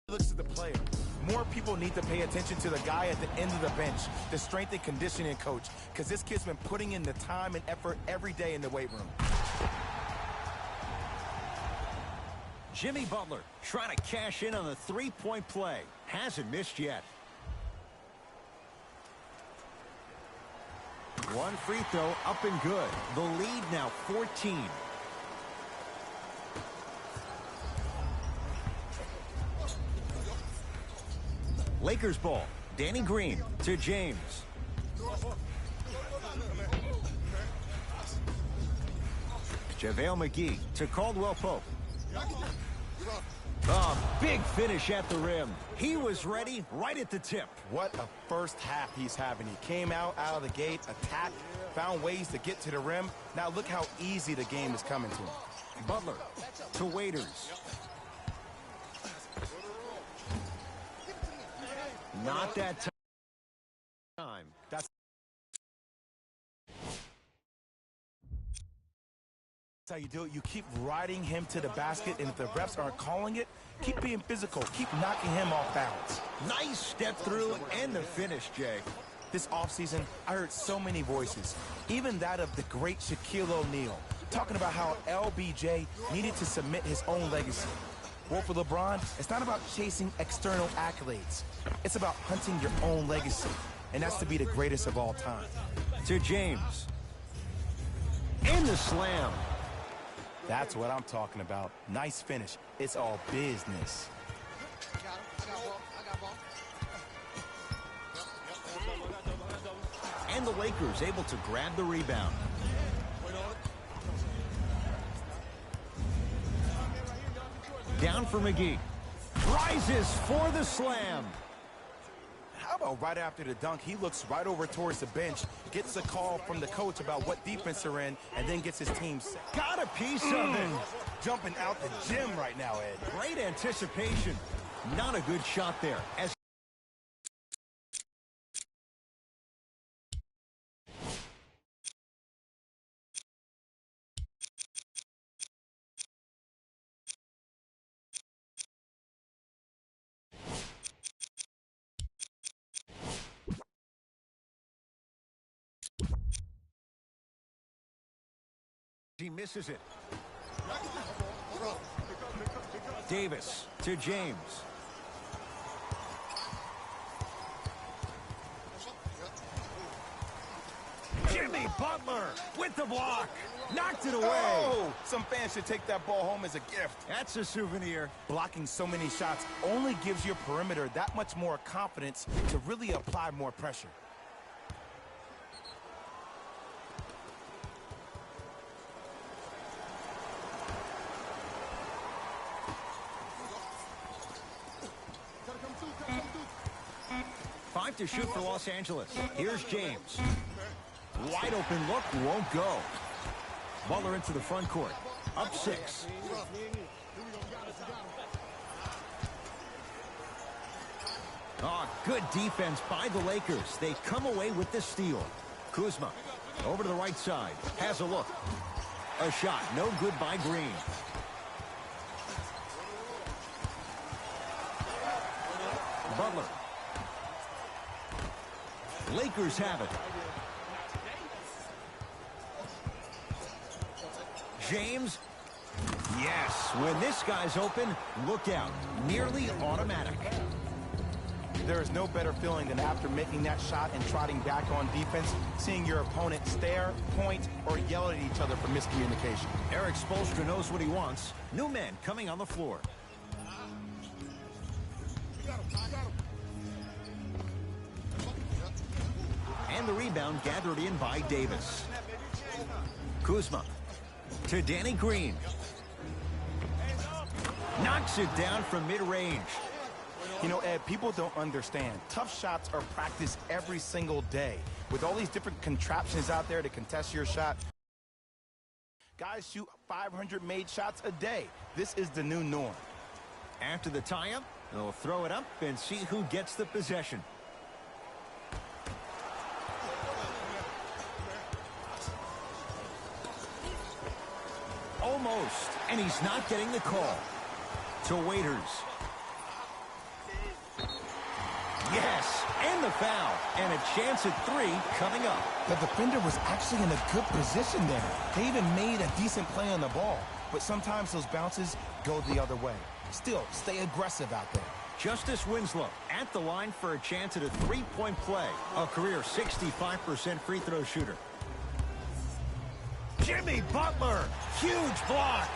Looks at the player. More people need to pay attention to the guy at the end of the bench, the strength and conditioning coach, because this kid's been putting in the time and effort every day in the weight room. Jimmy Butler trying to cash in on the three-point play. Hasn't missed yet. One free throw up and good. The lead now 14. Lakers ball. Danny Green to James. JaVale McGee to Caldwell Pope. A big finish at the rim. He was ready right at the tip. What a first half he's having. He came out of the gate, attacked, found ways to get to the rim. Now look how easy the game is coming to him. Butler to Waiters. Not that time. That's how you do it. You keep riding him to the basket, and if the refs aren't calling it, keep being physical. Keep knocking him off balance. Nice step through and the finish, Jay. This offseason, I heard so many voices, even that of the great Shaquille O'Neal, talking about how LBJ needed to submit his own legacy. Well, for LeBron, it's not about chasing external accolades. It's about hunting your own legacy, and that's to be the greatest of all time. To James. And the slam. That's what I'm talking about. Nice finish. It's all business. And the Lakers able to grab the rebound. Down for McGee. Rises for the slam. How about right after the dunk, he looks right over towards the bench, gets a call from the coach about what defense they're in, and then gets his team set. Got a piece of it. Jumping out the gym right now, Ed. Great anticipation. Not a good shot there. As he misses it. Davis to James. Jimmy Butler with the block. Knocked it away. Oh, some fans should take that ball home as a gift. That's a souvenir. Blocking so many shots only gives your perimeter that much more confidence to really apply more pressure. To shoot for Los Angeles. Here's James. Wide open look, won't go. Butler into the front court. Up 6. Oh, good defense by the Lakers. They come away with the steal. Kuzma over to the right side. Has a look. A shot, no good by Green. Butler. Lakers have it. James. Yes, when this guy's open, look out. Nearly automatic. There is no better feeling than after making that shot and trotting back on defense, seeing your opponent stare, point, or yell at each other for miscommunication. Eric Spoelstra knows what he wants. New man coming on the floor. And the rebound gathered in by Davis. Kuzma to Danny Green. Knocks it down from mid-range. You know, Ed, people don't understand. Tough shots are practiced every single day. With all these different contraptions out there to contest your shot, guys shoot 500 made shots a day. This is the new norm. After the tie-up, they'll throw it up and see who gets the possession. Almost, and he's not getting the call. To Waiters. Yes, and the foul. And a chance at 3 coming up. The defender was actually in a good position there. They even made a decent play on the ball. But sometimes those bounces go the other way. Still, stay aggressive out there. Justice Winslow at the line for a chance at a 3-point play. A career 65% free throw shooter. Jimmy Butler, huge block.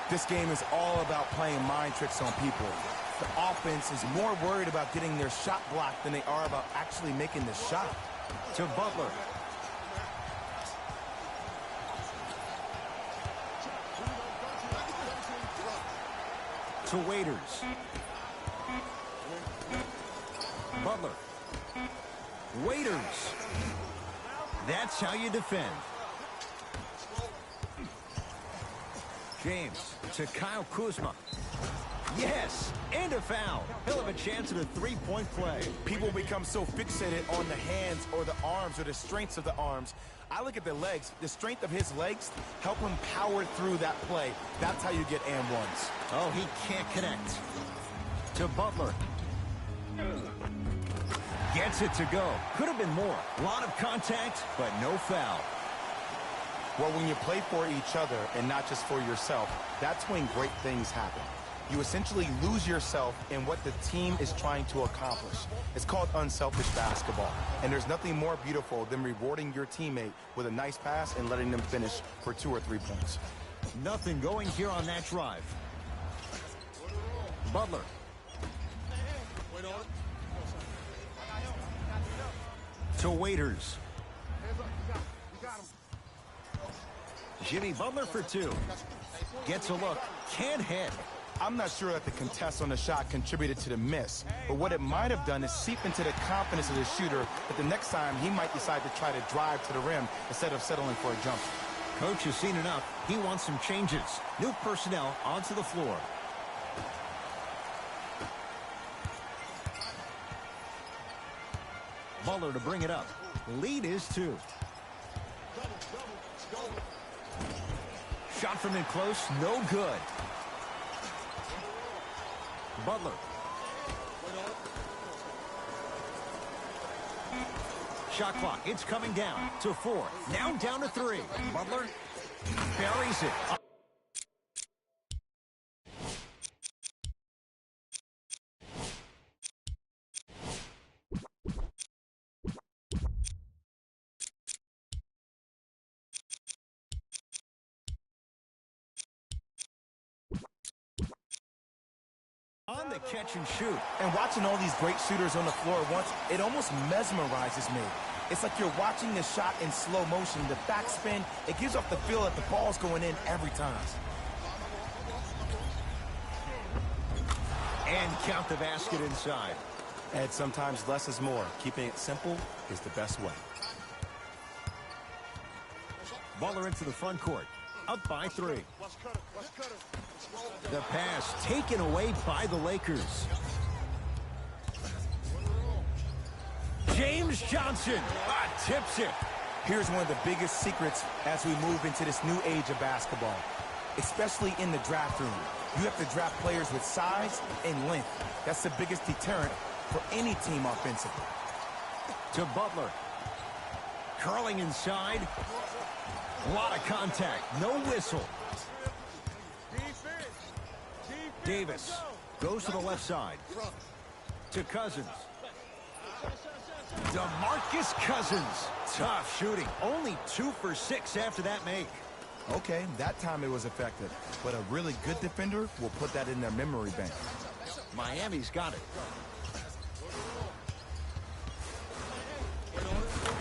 This game is all about playing mind tricks on people. The offense is more worried about getting their shot blocked than they are about actually making the shot. To Butler. To Waiters. Butler. Waiters. That's how you defend. James to Kyle Kuzma. Yes, and a foul. He'll have a chance at a 3-point play. People become so fixated on the hands or the arms or the strengths of the arms. I look at the legs. The strength of his legs help him power through that play. That's how you get and ones. Oh, he can't connect. To Butler. Gets it to go. Could have been more. A lot of contact, but no foul. Well, when you play for each other and not just for yourself, that's when great things happen. You essentially lose yourself in what the team is trying to accomplish. It's called unselfish basketball. And there's nothing more beautiful than rewarding your teammate with a nice pass and letting them finish for 2 or 3 points. Nothing going here on that drive. Butler. To Waiters. Jimmy Butler for 2. Gets a look. Can't hit. I'm not sure that the contest on the shot contributed to the miss, but what it might have done is seep into the confidence of the shooter that the next time he might decide to try to drive to the rim instead of settling for a jump. Coach has seen enough. He wants some changes. New personnel onto the floor. Butler to bring it up. Lead is 2. Shot from in close, no good. Butler. Shot clock, it's coming down to 4. Now down to 3. Butler buries it. On the catch and shoot. And watching all these great shooters on the floor at once, it almost mesmerizes me. It's like you're watching the shot in slow motion. The backspin, it gives off the feel that the ball's going in every time. And count the basket inside. And sometimes less is more. Keeping it simple is the best way. Butler into the front court. Up by 3. The pass taken away by the Lakers. James Johnson tips it. Here's one of the biggest secrets as we move into this new age of basketball, especially in the draft room. You have to draft players with size and length. That's the biggest deterrent for any team offensively. To Butler. Curling inside. A lot of contact. No whistle. Davis goes to the left side. To Cousins. DeMarcus Cousins. Tough shooting. Only 2 for 6 after that make. Okay, that time it was effective. But a really good defender will put that in their memory bank. Miami's got it.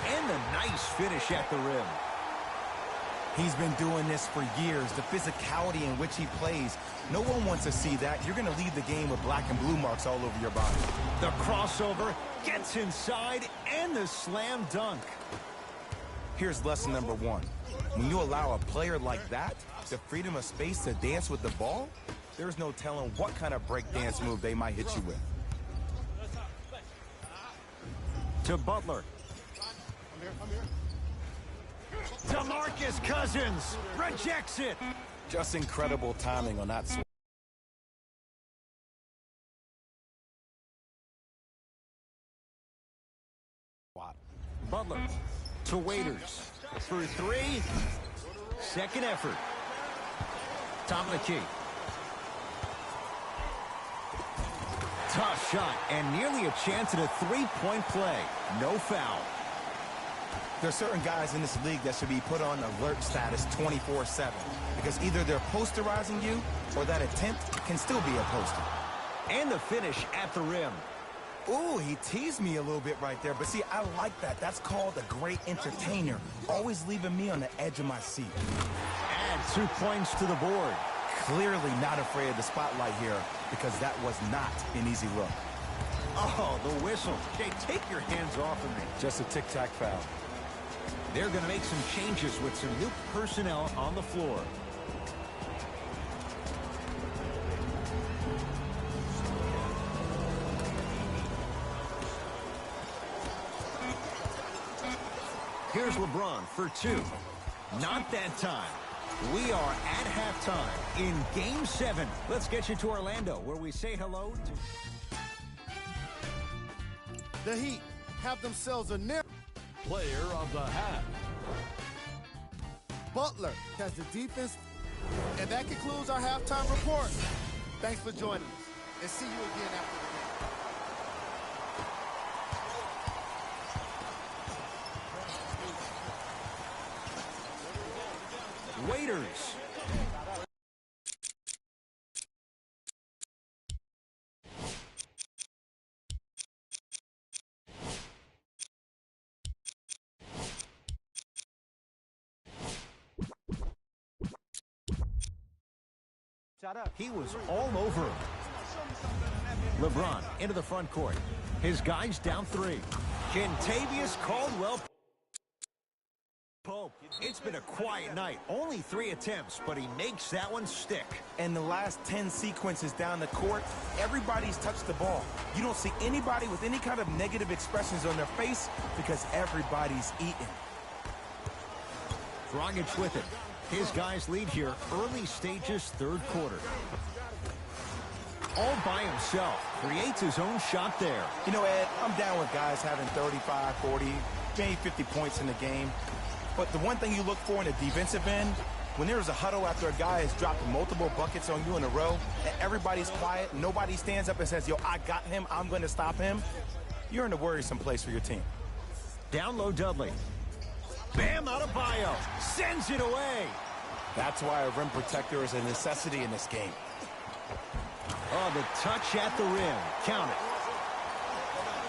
And a nice finish at the rim. He's been doing this for years. The physicality in which he plays. No one wants to see that. You're going to leave the game with black and blue marks all over your body. The crossover gets inside and the slam dunk. Here's lesson number 1. When you allow a player like that the freedom of space to dance with the ball, there's no telling what kind of break dance move they might hit you with. To Butler. DeMarcus Cousins rejects it. Just incredible timing on that swing. Butler to Waiters for three. Second effort. Top of the key. Tough shot and nearly a chance at a three-point play. No foul. There's certain guys in this league that should be put on alert status 24/7 because either they're posterizing you or that attempt can still be a poster. And the finish at the rim. Ooh, he teased me a little bit right there, but see, I like that. That's called a great entertainer, always leaving me on the edge of my seat. Add 2 points to the board. Clearly not afraid of the spotlight here because that was not an easy look. Oh, the whistle. Jay, take your hands off of me. Just a tic-tac foul. They're going to make some changes with some new personnel on the floor. Here's LeBron for two. Not that time. We are at halftime in Game 7. Let's get you to Orlando, where we say hello to... The Heat have themselves a near Player of the half. Butler has the defense. And that concludes our halftime report. Thanks for joining us, and see you again after the game. Waiters. He was all over him. LeBron into the front court. His guys down three. Kentavious Caldwell Pope. It's been a quiet night. Only 3 attempts, but he makes that one stick. And the last 10 sequences down the court, everybody's touched the ball. You don't see anybody with any kind of negative expressions on their face because everybody's eating. Dragic with it. His guys lead here early stages, third quarter. All by himself. Creates his own shot there. You know, Ed, I'm down with guys having 35, 40, maybe 50 points in the game. But the one thing you look for in a defensive end, when there's a huddle after a guy has dropped multiple buckets on you in a row, and everybody's quiet, nobody stands up and says, yo, I got him, I'm going to stop him, you're in a worrisome place for your team. Down low Dudley. Bam Adebayo sends it away. That's why a rim protector is a necessity in this game. Oh, the touch at the rim. Count it.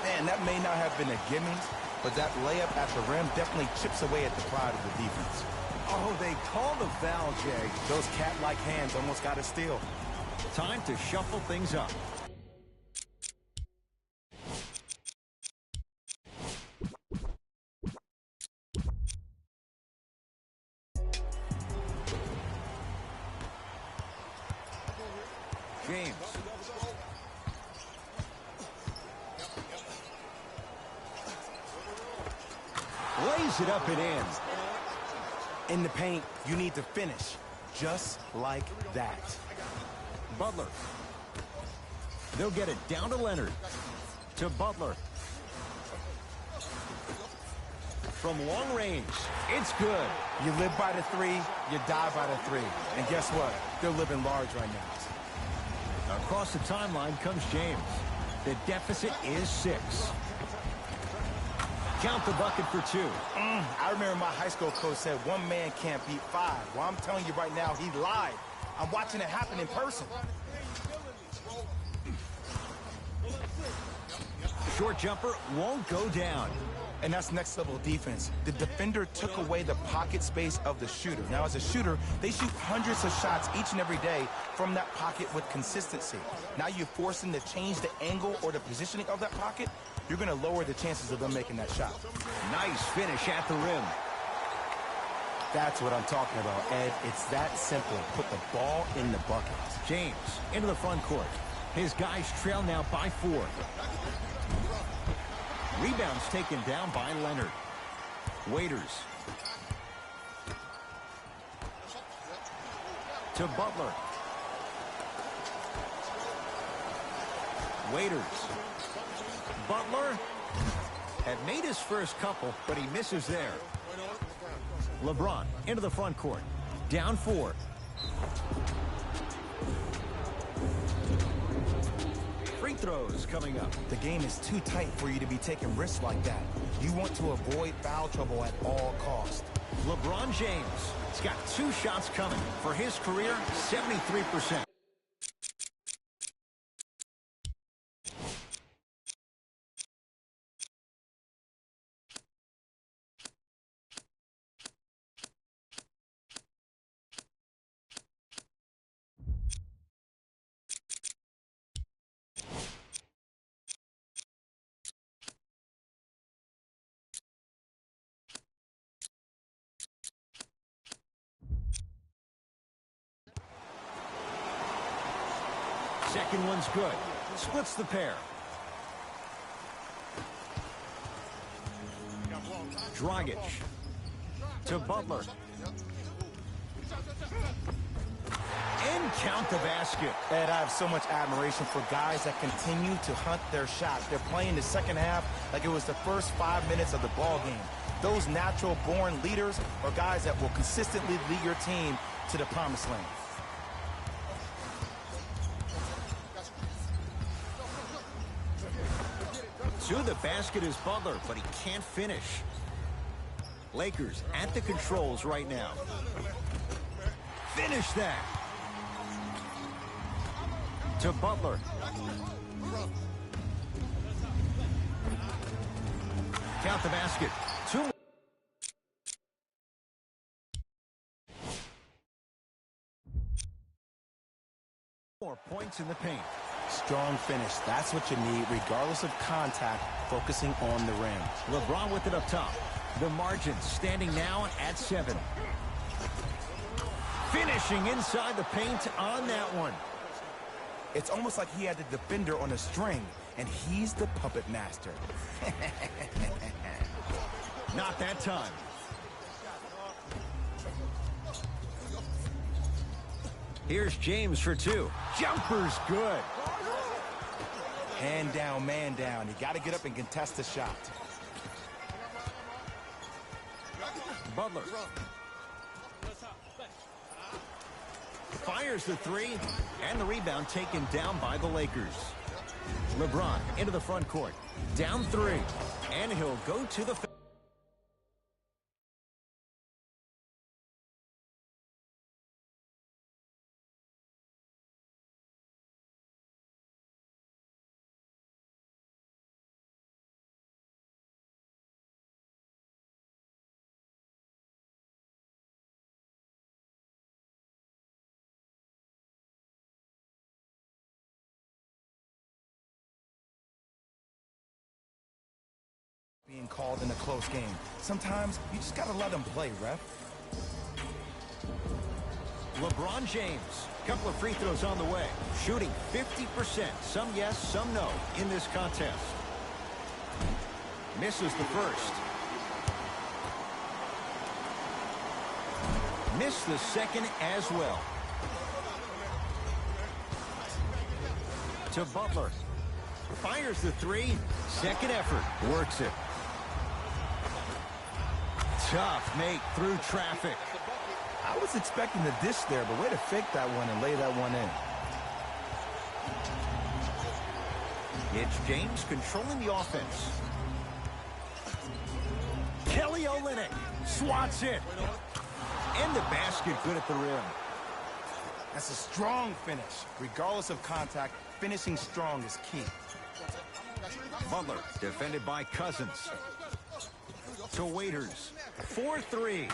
Man, that may not have been a gimme, but that layup at the rim definitely chips away at the pride of the defense. Oh, they called a foul, Jay. Those cat-like hands almost got a steal. Time to shuffle things up. James. Lays it up and in. In the paint, you need to finish just like that. Butler. They'll get it down to Leonard. To Butler. From long range, it's good. You live by the three, you die by the three. And guess what? They're living large right now. Across the timeline comes James. The deficit is 6. Count the bucket for 2. I remember my high school coach said 1 man can't beat 5. Well, I'm telling you right now, he lied. I'm watching it happen in person. Short jumper won't go down. And that's next level defense. The defender took away the pocket space of the shooter. Now, as a shooter, they shoot hundreds of shots each and every day from that pocket with consistency. Now you force them to change the angle or the positioning of that pocket, you're going to lower the chances of them making that shot. Nice finish at the rim. That's what I'm talking about, Ed. It's that simple. Put the ball in the bucket. James into the front court. His guys trail now by 4. Rebounds taken down by Leonard. Waiters. To Butler. Waiters. Butler. Had made his first couple, but he misses there. LeBron into the front court. Down 4. Free throws coming up. The game is too tight for you to be taking risks like that. You want to avoid foul trouble at all costs. LeBron James has got 2 shots coming. For his career, 73%. Second one's good. Splits the pair. Dragic to Butler. And count the basket. Ed, I have so much admiration for guys that continue to hunt their shot. They're playing the second half like it was the first 5 minutes of the ball game. Those natural-born leaders are guys that will consistently lead your team to the promised land. To the basket is Butler, but he can't finish. Lakers at the controls right now. Finish that. To Butler. Count the basket. 2 more points in the paint. Strong finish. That's what you need, regardless of contact, focusing on the rim. LeBron with it up top. The margin standing now at 7. Finishing inside the paint on that one. It's almost like he had the defender on a string, and he's the puppet master. Not that time. Here's James for 2. Jumper's good. Hand down, man down. You got to get up and contest the shot. Butler. Fires the 3, and the rebound taken down by the Lakers. LeBron into the front court. Down 3, and he'll go to the... Being called in a close game. Sometimes you just got to let them play, ref. LeBron James, couple of free throws on the way. Shooting 50%. Some yes, some no in this contest. Misses the first. Missed the second as well. To Butler. Fires the 3. Second effort. Works it. Tough make through traffic. I was expecting the dish there, but way to fake that one and lay that one in. It's James controlling the offense. Kelly Olynyk swats it. And the basket good at the rim. That's a strong finish. Regardless of contact, finishing strong is key. Butler defended by Cousins. To Waiters. 4-3.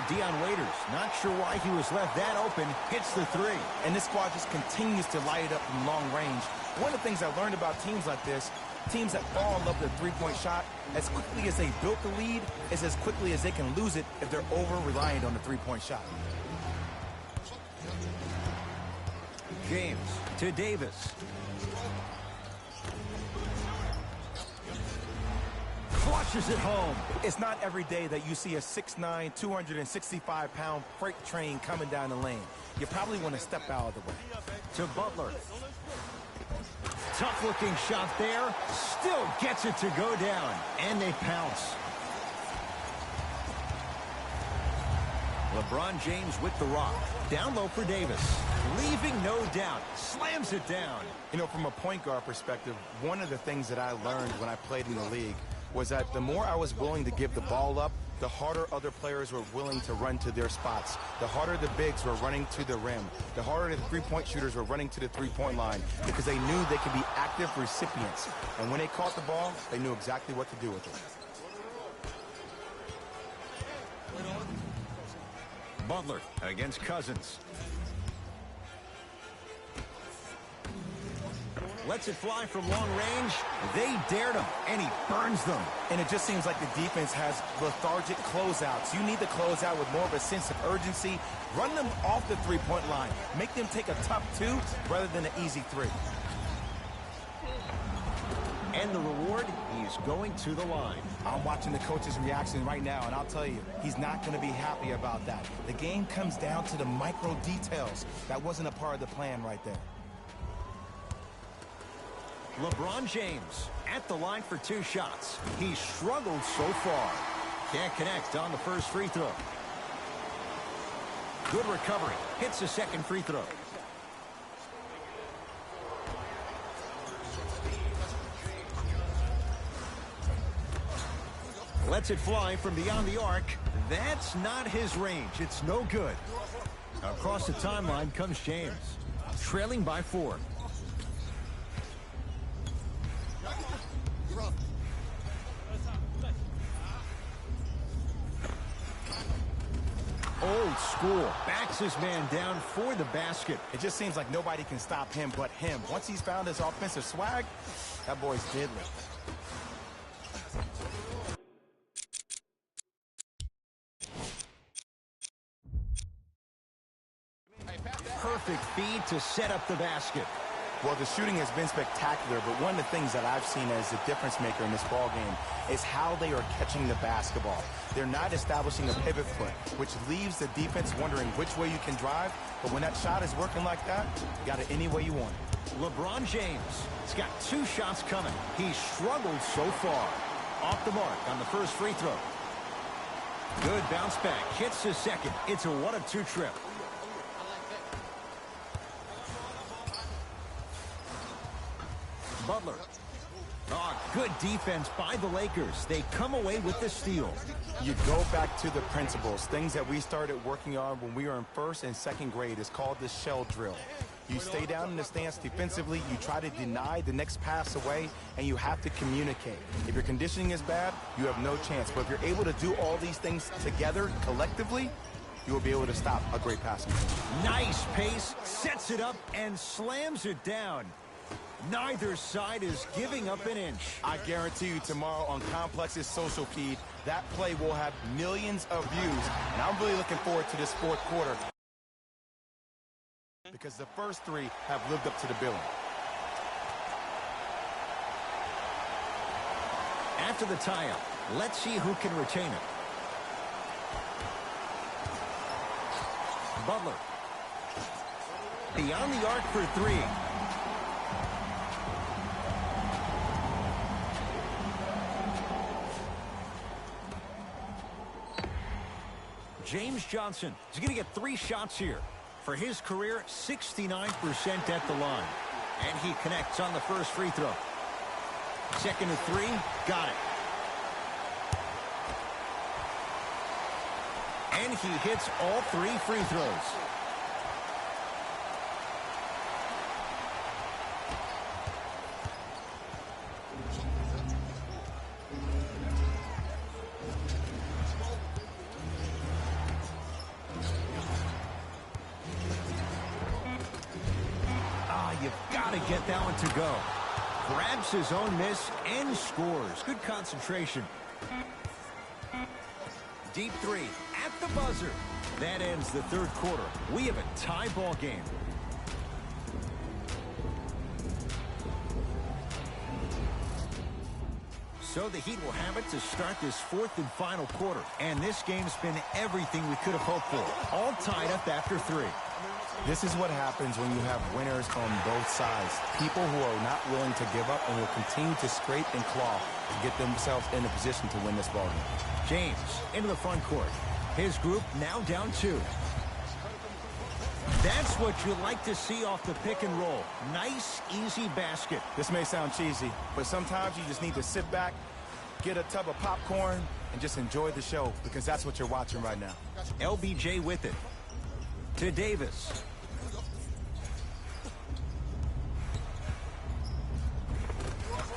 Dion Waiters, not sure why he was left that open. Hits the 3. And this squad just continues to light it up from long range. One of the things I learned about teams like this, teams that fall in love with their three-point shot, as quickly as they built the lead, is as quickly as they can lose it if they're over-reliant on the three-point shot. James to Davis. Flushes it home. It's not every day that you see a 6'9", 265-pound freight train coming down the lane. You probably want to step out of the way. To Butler. Tough-looking shot there. Still gets it to go down. And they pounce. LeBron James with the rock. Down low for Davis. Leaving no doubt. Slams it down. You know, from a point guard perspective, one of the things that I learned when I played in the league was that the more I was willing to give the ball up, the harder other players were willing to run to their spots. The harder the bigs were running to the rim. The harder the three-point shooters were running to the three-point line because they knew they could be active recipients. And when they caught the ball, they knew exactly what to do with it. Butler against Cousins. Lets it fly from long range. They dared him, and he burns them. And it just seems like the defense has lethargic closeouts. You need to close out with more of a sense of urgency. Run them off the three-point line. Make them take a tough two rather than an easy three. And the reward, he's going to the line. I'm watching the coach's reaction right now, and I'll tell you, he's not going to be happy about that. The game comes down to the micro details. That wasn't a part of the plan right there. LeBron James at the line for 2 shots. He struggled so far. Can't connect on the first free throw. Good recovery. Hits the second free throw. Lets it fly from beyond the arc. That's not his range. It's no good. Across the timeline comes James. Trailing by 4. Old school. Backs his man down for the basket. It just seems like nobody can stop him but him. Once he's found his offensive swag, that boy's deadly. Perfect feed to set up the basket. Well, the shooting has been spectacular, but one of the things that I've seen as the difference maker in this ball game is how they are catching the basketball. They're not establishing a pivot foot, which leaves the defense wondering which way you can drive. But when that shot is working like that, you got it any way you want it. LeBron James has got 2 shots coming. He struggled so far. Off the mark on the first free throw. Good bounce back. Hits the second. It's a 1-of-2 trip. Butler. Oh, good defense by the Lakers. They come away with the steal. You go back to the principles, things that we started working on when we were in 1st and 2nd grade. It's called the shell drill. You stay down in the stance defensively, you try to deny the next pass away, and you have to communicate. If your conditioning is bad, you have no chance. But if you're able to do all these things together, collectively, you will be able to stop a great passing team. Nice pace, sets it up, and slams it down. Neither side is giving up an inch. I guarantee you tomorrow on Complex's social feed, that play will have millions of views. And I'm really looking forward to this 4th quarter because the first 3 have lived up to the billing. After the tie-up, let's see who can retain it. Butler. Beyond the arc for 3. James Johnson is going to get 3 shots here. For his career, 69% at the line. And he connects on the first free throw. Second and 3, got it. And he hits all 3 free throws. You've got to get that one to go. Grabs his own miss and scores. Good concentration. Deep 3 at the buzzer. That ends the 3rd quarter. We have a tie ball game. So the Heat will have it to start this 4th and final quarter. And this game's been everything we could have hoped for. All tied up after 3. This is what happens when you have winners on both sides. People who are not willing to give up and will continue to scrape and claw to get themselves in a position to win this ballgame. James into the front court. His group now down 2. That's what you like to see off the pick and roll. Nice, easy basket. This may sound cheesy, but sometimes you just need to sit back, get a tub of popcorn, and just enjoy the show, because that's what you're watching right now. LBJ with it. To Davis.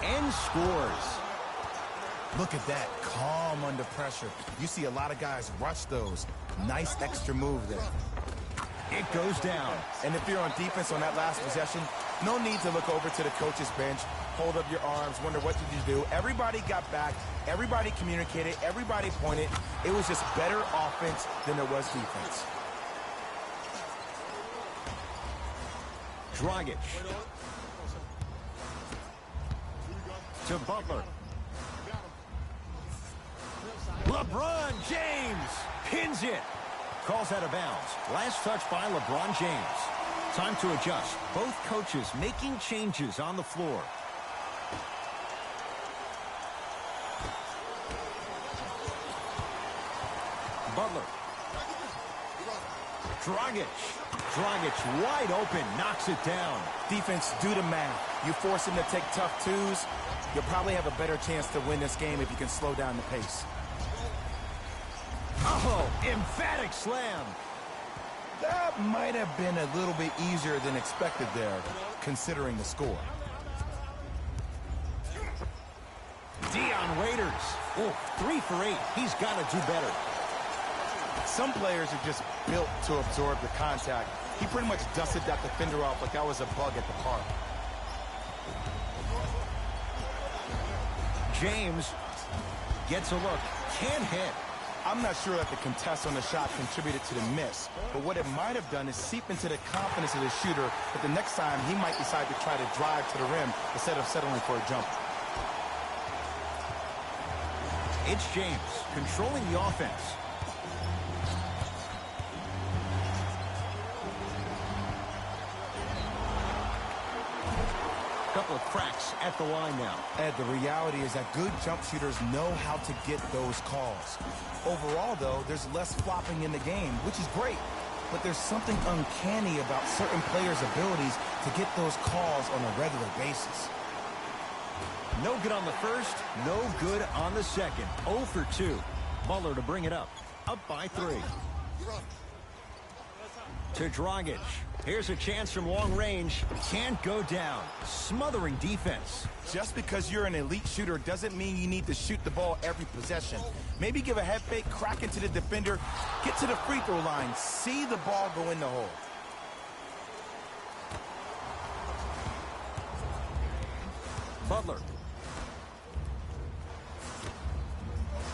And scores. Look at that, calm under pressure. You see a lot of guys rush those. Nice extra move there. It goes down. And if you're on defense on that last possession, no need to look over to the coach's bench, hold up your arms, wonder what did you do. Everybody got back, everybody communicated, everybody pointed. It was just better offense than there was defense. Dragic. To Butler. LeBron James pins it. Calls out of bounds. Last touch by LeBron James. Time to adjust. Both coaches making changes on the floor. Butler. Dragic wide open, knocks it down. Defense, do the math. You force him to take tough twos, you'll probably have a better chance to win this game if you can slow down the pace. Oh, emphatic slam. That might have been a little bit easier than expected there, considering the score. Dion Waiters. Oh, 3 for 8. He's got to do better. Some players are just built to absorb the contact. He pretty much dusted that defender off like that was a bug at the park. James gets a look. Can't hit. I'm not sure that the contest on the shot contributed to the miss, but what it might have done is seep into the confidence of the shooter, but the next time he might decide to try to drive to the rim instead of settling for a jump. It's James controlling the offense. Couple of cracks at the line now. Ed, the reality is that good jump shooters know how to get those calls. Overall, though, there's less flopping in the game, which is great. But there's something uncanny about certain players' abilities to get those calls on a regular basis. No good on the first, no good on the second. 0 for 2. Butler to bring it up. Up by 3. To Dragic. Here's a chance from long range. Can't go down. Smothering defense. Just because you're an elite shooter doesn't mean you need to shoot the ball every possession. Maybe give a head fake, crack into the defender, get to the free throw line, see the ball go in the hole. Butler.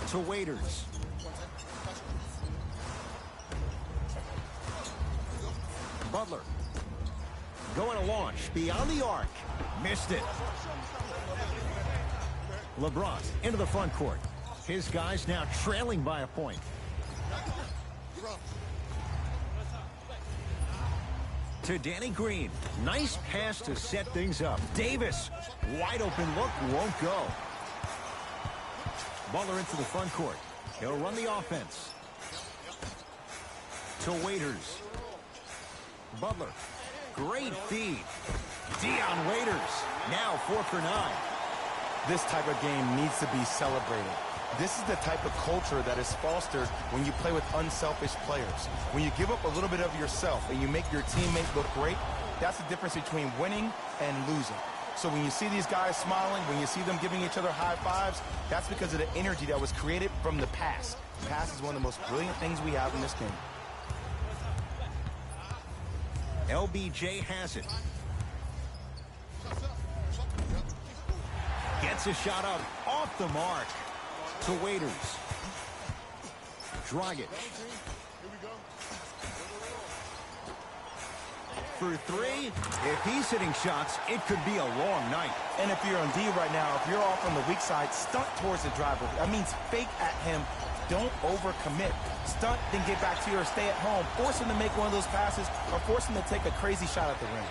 To Waiters. Butler. Going to launch beyond the arc. Missed it. LeBron into the front court. His guys now trailing by a point. To Danny Green. Nice pass to set things up. Davis. Wide open look. Won't go. Butler into the front court. He'll run the offense. To Waiters. Butler. Great feed. Dion Waiters. Now 4 for 9. This type of game needs to be celebrated. This is the type of culture that is fostered when you play with unselfish players. When you give up a little bit of yourself and you make your teammate look great, that's the difference between winning and losing. So when you see these guys smiling, when you see them giving each other high fives, that's because of the energy that was created from the pass. The pass is one of the most brilliant things we have in this game. LBJ has it. Gets a shot up off the mark. To Waiters. Dragic. For 3. If he's hitting shots, it could be a long night. And if you're on D right now, if you're off on the weak side, stunt towards the driver. That means fake at him, don't overcommit. Stunt, then get back to you or stay at home. Force him to make one of those passes or force him to take a crazy shot at the rim.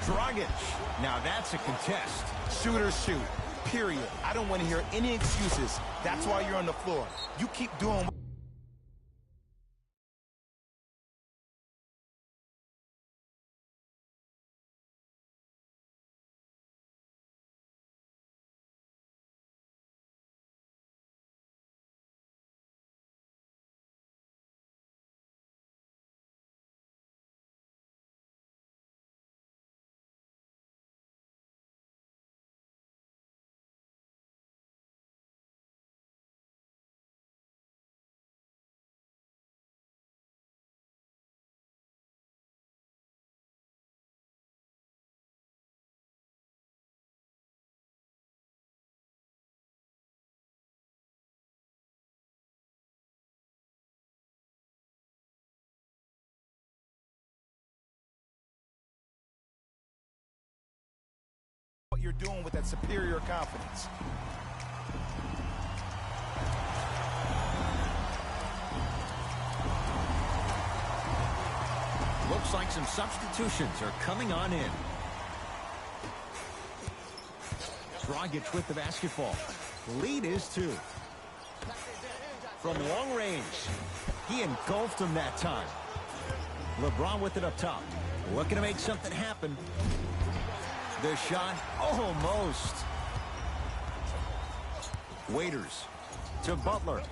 Dragic. Now that's a contest. Shooters shoot, period. I don't want to hear any excuses. That's why you're on the floor. You keep doing what you're doing with that superior confidence. Looks like some substitutions are coming on in. Dragic with the basketball. Lead is 2. From long range, he engulfed him that time. LeBron with it up top. Looking to make something happen. The shot, almost. Waiters to Butler.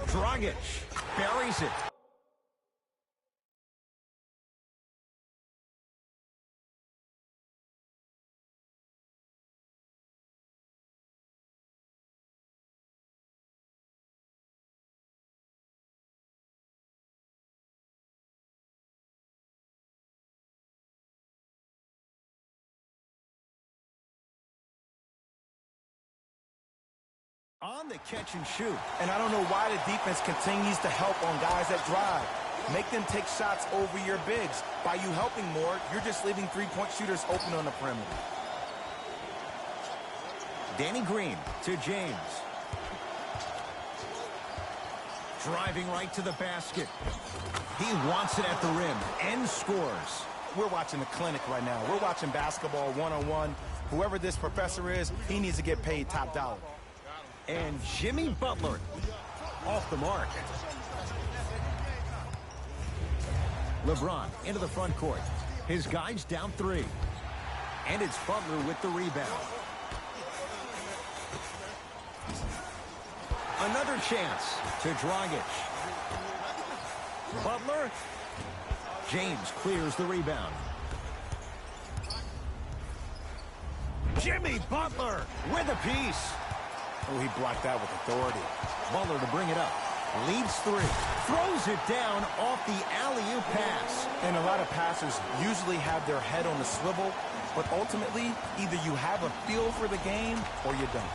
Dragic buries it. On the catch and shoot. And I don't know why the defense continues to help on guys that drive. Make them take shots over your bigs. By you helping more, you're just leaving three-point shooters open on the perimeter. Danny Green to James. Driving right to the basket. He wants it at the rim and scores. We're watching the clinic right now. We're watching basketball one-on-one. Whoever this professor is, he needs to get paid top dollar. And Jimmy Butler off the mark. LeBron into the front court. His guys down 3. And it's Butler with the rebound. Another chance to Dragic. Butler. James clears the rebound. Jimmy Butler with a piece. Oh, he blocked that with authority. Butler to bring it up. Leads 3. Throws it down off the alley-oop pass. And a lot of passers usually have their head on the swivel, but ultimately, either you have a feel for the game or you don't.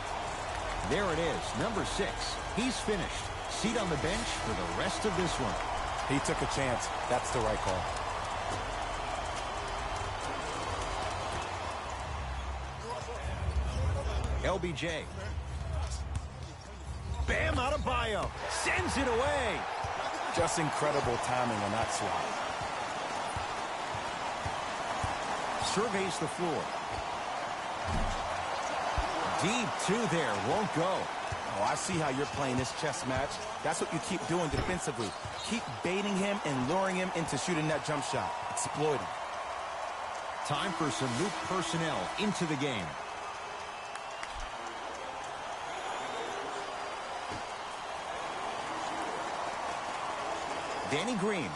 There it is, number 6. He's finished. Seat on the bench for the rest of this one. He took a chance. That's the right call. LBJ. Bam Adebayo sends it away. Just incredible timing on that swat. Surveys the floor. Deep 2 there, won't go. Oh, I see how you're playing this chess match. That's what you keep doing defensively. Keep baiting him and luring him into shooting that jump shot. Exploit him. Time for some new personnel into the game. Danny Green.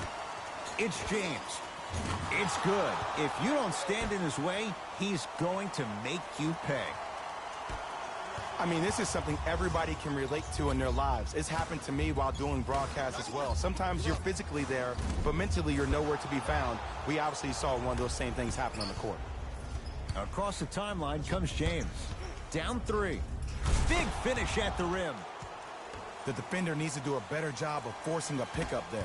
It's James. It's good. If you don't stand in his way, he's going to make you pay. I mean, this is something everybody can relate to in their lives. It's happened to me while doing broadcasts as well. Sometimes you're physically there, but mentally you're nowhere to be found. We obviously saw one of those same things happen on the court. Across the timeline comes James. Down 3. Big finish at the rim. The defender needs to do a better job of forcing a pickup there.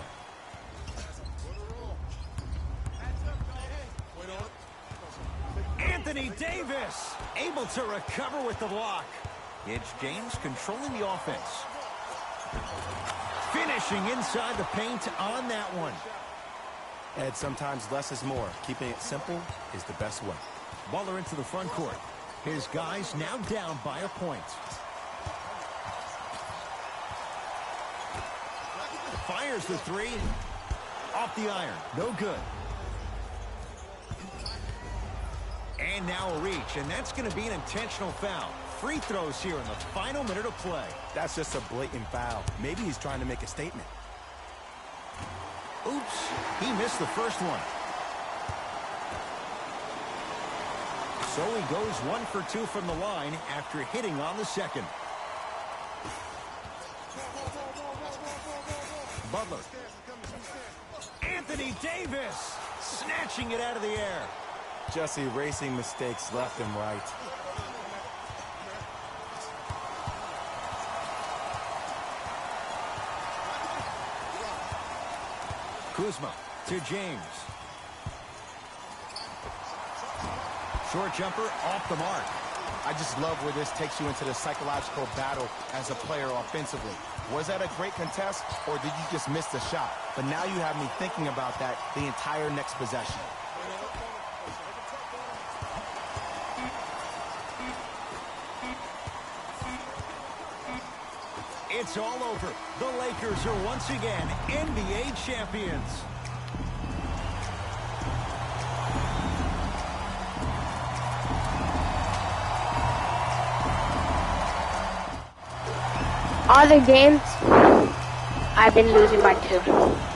Anthony Davis able to recover with the block. It's James controlling the offense. Finishing inside the paint on that one. And sometimes less is more. Keeping it simple is the best way. Butler into the front court. His guys now down by a point. Fires the three. Off the iron. No good. And now a reach, and that's going to be an intentional foul. Free throws here in the final minute of play. That's just a blatant foul. Maybe he's trying to make a statement. Oops, he missed the first one. So he goes 1 for 2 from the line after hitting on the second. Butler. Anthony Davis snatching it out of the air. Just erasing mistakes left and right. Kuzma to James. Short jumper off the mark. I just love where this takes you into the psychological battle as a player offensively. Was that a great contest, or did you just miss the shot? But now you have me thinking about that the entire next possession. It's all over. The Lakers are once again NBA champions. Other games, I've been losing by 2.